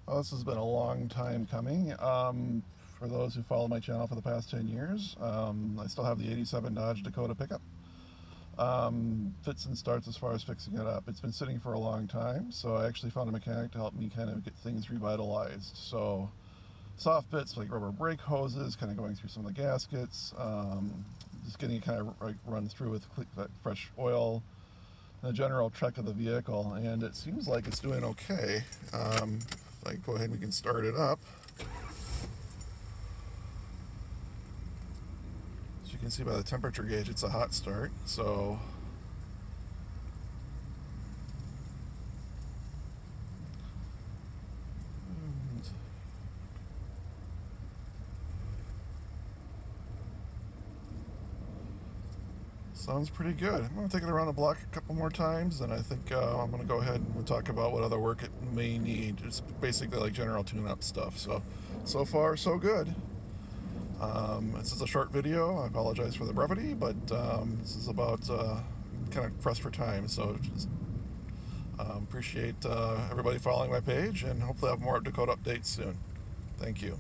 Well, this has been a long time coming. For those who follow my channel for the past 10 years, I still have the 87 Dodge Dakota pickup. Fits and starts as far as fixing it up. It's been sitting for a long time, so I actually found a mechanic to help me kind of get things revitalized. So soft bits like rubber brake hoses, kind of going through some of the gaskets, just getting it kind of like run through with fresh oil, the general check of the vehicle, and it seems like it's doing okay. If I go ahead and we can start it up. As you can see by the temperature gauge, it's a hot start, so sounds pretty good. I'm going to take it around the block a couple more times, and I think I'm going to go ahead and talk about what other work it may need. It's basically like general tune-up stuff. So far, so good. This is a short video. I apologize for the brevity, but this is about kind of pressed for time. So just appreciate everybody following my page, and hopefully I'll have more Dakota updates soon. Thank you.